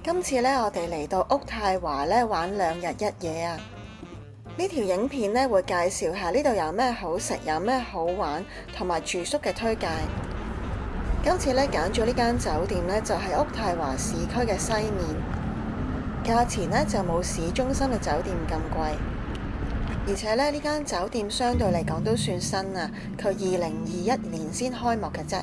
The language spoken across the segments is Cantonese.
今次咧，我哋嚟到屋太華咧玩2日1夜啊！呢條影片咧會介紹下呢度有咩好食、有咩好玩，同埋住宿嘅推介。今次咧揀咗呢間酒店咧，就係屋太華市區嘅西面，價錢咧就冇市中心嘅酒店咁貴，而且咧呢間酒店相對嚟講都算新啊，佢2021年先開幕嘅啫。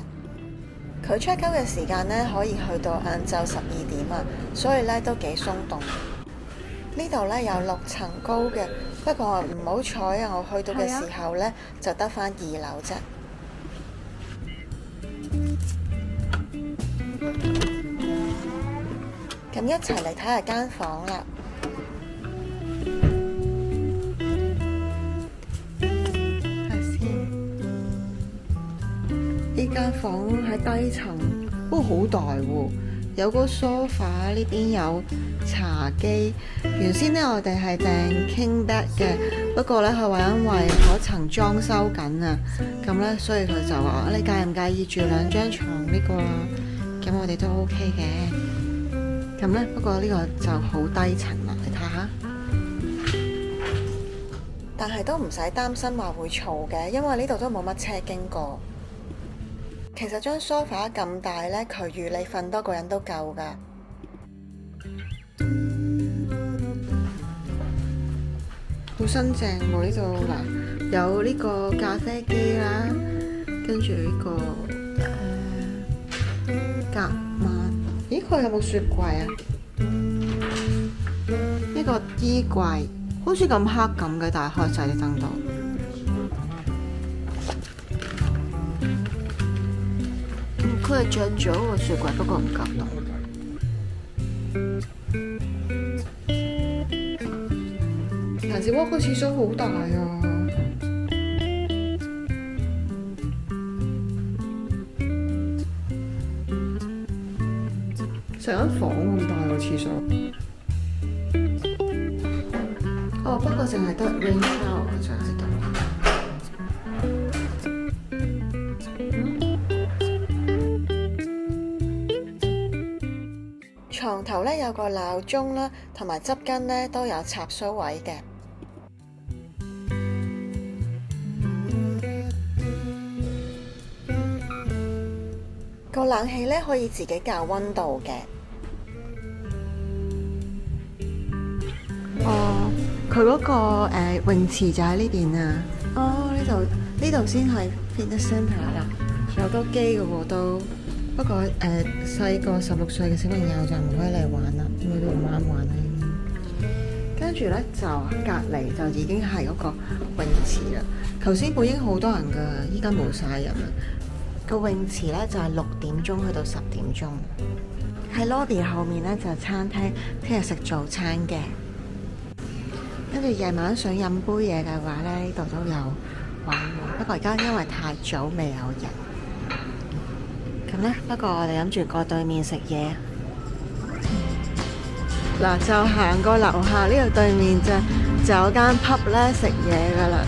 佢 check out 嘅時間咧可以去到晏晝12點啊，所以咧都幾鬆動。呢度咧有6層高嘅，不過唔好彩啊！我去到嘅時候咧就得返2樓啫。咁一齊嚟睇下間房啦。呢間房喺低層，不過好大喎，有個 sofa， 呢邊有茶幾。原先呢，我哋係訂 king bed 嘅，不過呢，佢話因為嗰層裝修緊啊，咁呢，所以佢就話你介唔介意住2張床呢個啊？咁我哋都 OK 嘅。咁呢，不過呢個就好低層啦，你睇下。但係都唔使擔心話會嘈嘅，因為呢度都冇乜車經過。其實張 sofa 咁大呢，佢預你瞓多個人都夠㗎。好新淨喎呢度嗱，有呢個咖啡機啦，跟住呢個夾萬，咦佢有冇雪櫃啊？呢個衣櫃好似咁黑咁嘅，但係開晒啲燈度。佢係着咗個雪櫃，不過唔夠凍。但是嗰個廁所好大啊！成間房咁大個廁所。哦，不過淨係得 rain shower 就係得。床頭咧有個鬧鐘啦，同埋側跟咧都有插蘇位嘅。個冷氣咧可以自己校溫度嘅。哦，佢嗰個泳池就喺呢邊啊。哦，呢度先係 fitness centre 啦，有好多機嘅喎都。不過細個16歲嘅小朋友就唔可以嚟玩啦，因為都唔啱玩啦。跟住咧就隔離就已經係嗰個泳池啦。頭先本應好多人㗎，依家冇晒人啦。個泳池咧就係6點鐘去到10點鐘。喺 lobby 後面咧就係餐廳，聽日食早餐嘅。跟住夜晚想飲杯嘢嘅話咧，呢度都有玩。不過而家因為太早未有人。咁咧，不過我哋諗住過對面食嘢。嗱，就行過樓下呢度對面就有間 pub 咧食嘢噶啦。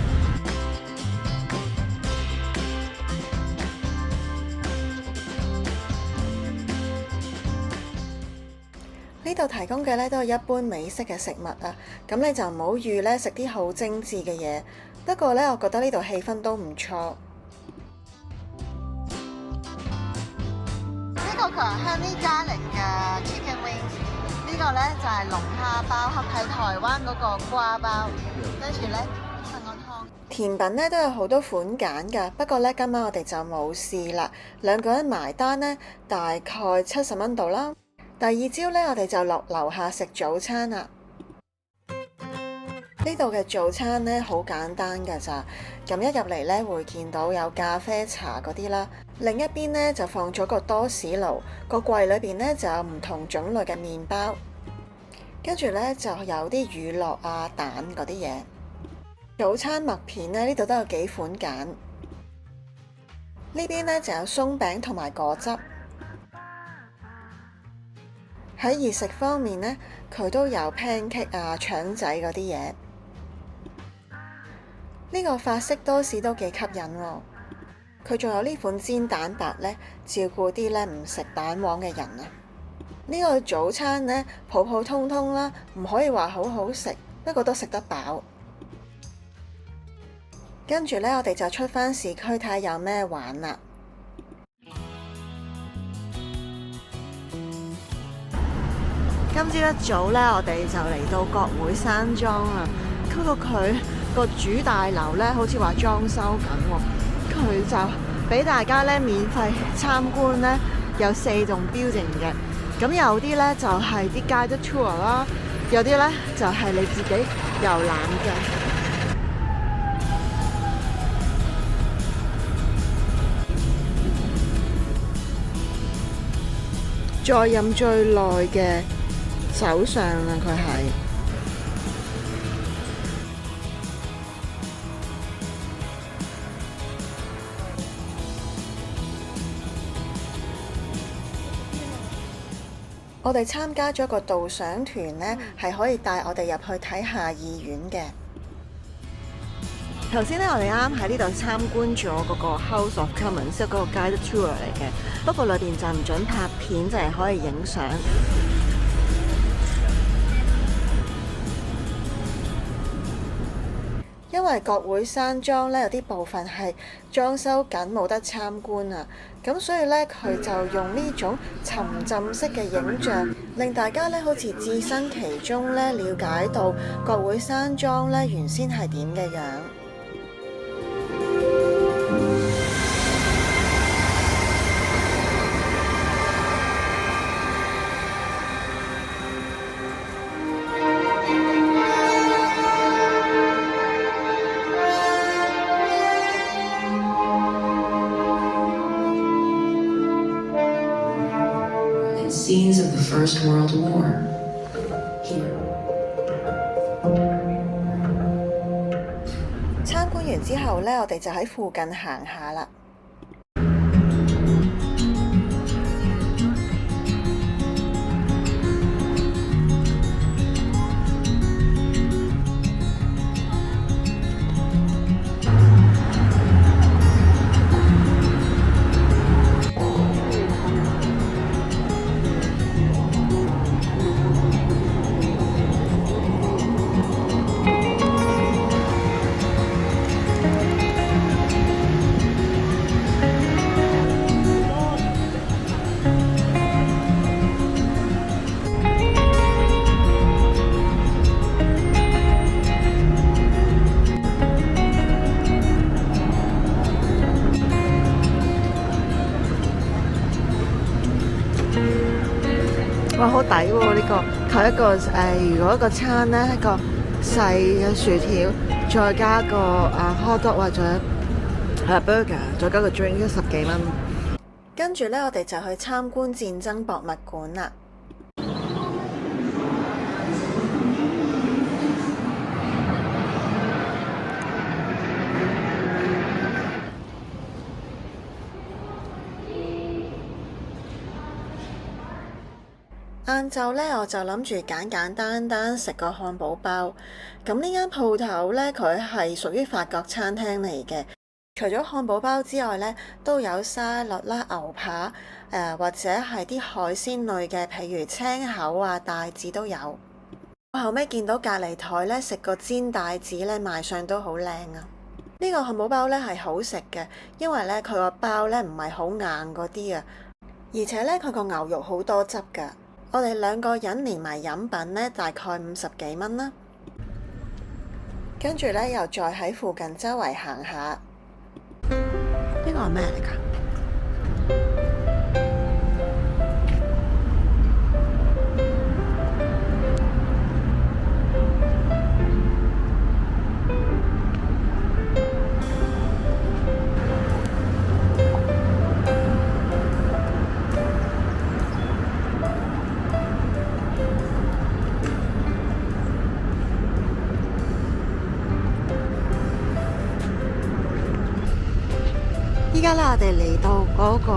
呢度提供嘅咧都係一般美式嘅食物啊，咁你就唔好預咧食啲好精緻嘅嘢。不過咧，我覺得呢度氣氛都唔錯。呢個係 Honey Garlic 嘅 Chicken Wings， 呢個咧就係龍蝦包，係台灣嗰個瓜包，跟住咧襯個湯。甜品咧都有好多款揀㗎，不過咧今晚我哋就冇試啦。2個人埋單咧大概70蚊度啦。第二朝咧我哋就落樓下食早餐啦。呢度嘅早餐咧好簡單㗎咋，咁一入嚟咧會見到有咖啡茶嗰啲啦，另一邊咧就放咗個多士爐，個櫃裏邊咧就有唔同種類嘅麵包，跟住咧就有啲乳酪啊、蛋嗰啲嘢。早餐麥片咧呢度都有幾款揀，呢邊咧就有鬆餅同埋果汁。喺熱食方面咧，佢都有 pancake 啊、腸仔嗰啲嘢。呢個法式多士都幾吸引喎，佢仲有呢款煎蛋白咧，照顧啲咧唔食蛋黃嘅人啊。呢個早餐呢，普普通通啦，唔可以話好好食，不過都食得飽。跟住呢，我哋就出返市區睇下有咩玩啦。今朝一早呢，我哋就嚟到國會山莊啦。不過佢個主大樓呢，好似話裝修緊喎，佢就俾大家呢免費參觀呢，有4棟 building 嘅。咁有啲呢就係啲 guided tour 啦，有啲呢就係你自己遊覽嘅。在任最耐嘅首相啊，佢係。我哋參加咗個導賞團呢，係可以帶我哋入去睇下議院嘅。頭先呢，我哋啱喺呢度參觀咗嗰個 House of Commons， 嗰個 guided tour 嚟嘅。不過裏邊就唔準拍片，就係可以影相。因為國會山莊呢，有啲部分係裝修緊，冇得參觀啊。咁所以呢，佢就用呢種沉浸式嘅影像，令大家呢好似置身其中呢，了解到國會山莊呢原先係點嘅樣。Scenes of the First World War. Here. 參觀完之後呢，我哋就喺附近行下啦。哇，好抵喎！呢個佢一個如果一個餐呢，一個細嘅薯條，再加個hot dog 或者burger， 再加個 drink， 10幾蚊。跟住呢，我哋就去參觀戰爭博物館啦。晏晝呢，我就諗住簡簡單單食個漢堡包。咁呢間鋪頭呢，佢係屬於法國餐廳嚟嘅。除咗漢堡包之外呢，都有沙律啦、牛扒，或者係啲海鮮類嘅，譬如青口啊、帶子都有。我後尾見到隔離台呢，食個煎帶子呢，賣相都好靚啊！呢個漢堡包呢係好食嘅，因為呢，佢個包呢唔係好硬嗰啲啊，而且呢，佢個牛肉好多汁㗎。我哋2個人連埋飲品呢，大概50幾蚊啦。跟住呢，又再喺附近周圍行下。呢個係咩嚟㗎？依家咧，我哋嚟到嗰個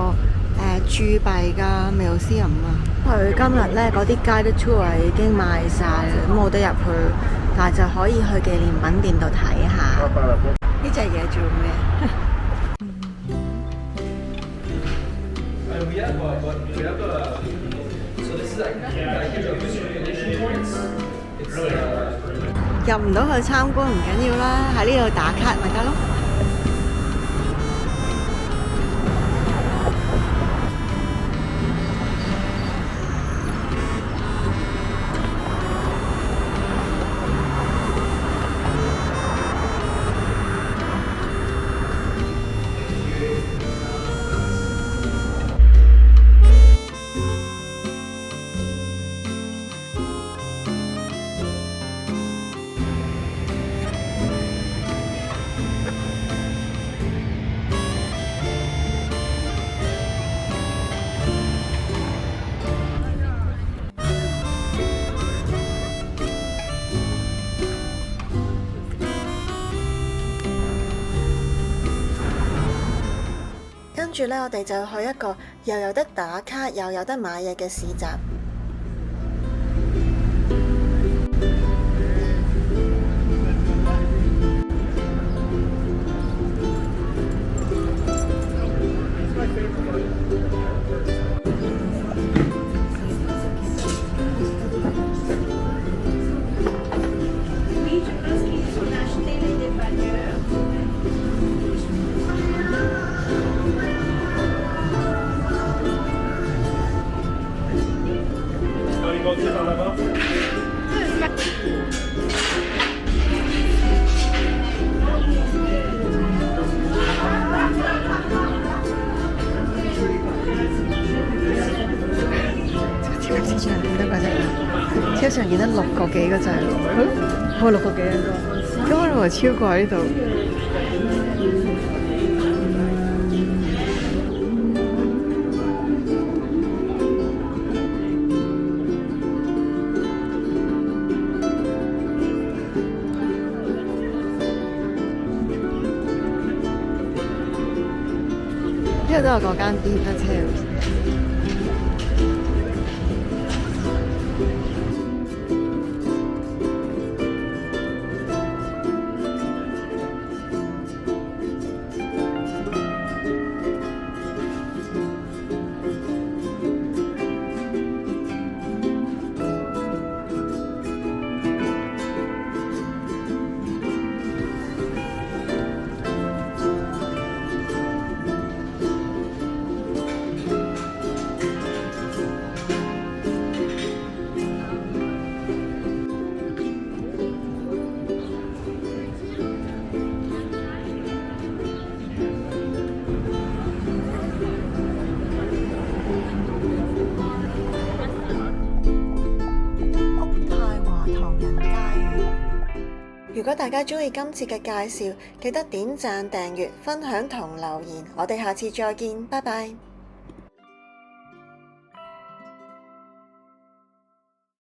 鑄幣嘅 museum 啊。佢今日咧嗰啲 guided tour 已經賣晒啦，咁冇得入去，但係就可以去紀念品店度睇下。呢隻嘢做咩？入唔到去參觀唔緊要啦，喺呢度打卡咪得咯。跟住呢，我哋就去一個又有得打卡又有得買嘢嘅市集。超市場見得嗰隻，超市場見得6個幾嗰隻，6個幾應該，根本冇超貴呢度。呢度都有嗰間 Beef Tales。如果大家鍾意今次嘅介紹，記得點讚、訂閱、分享同留言。我哋下次再見，拜拜。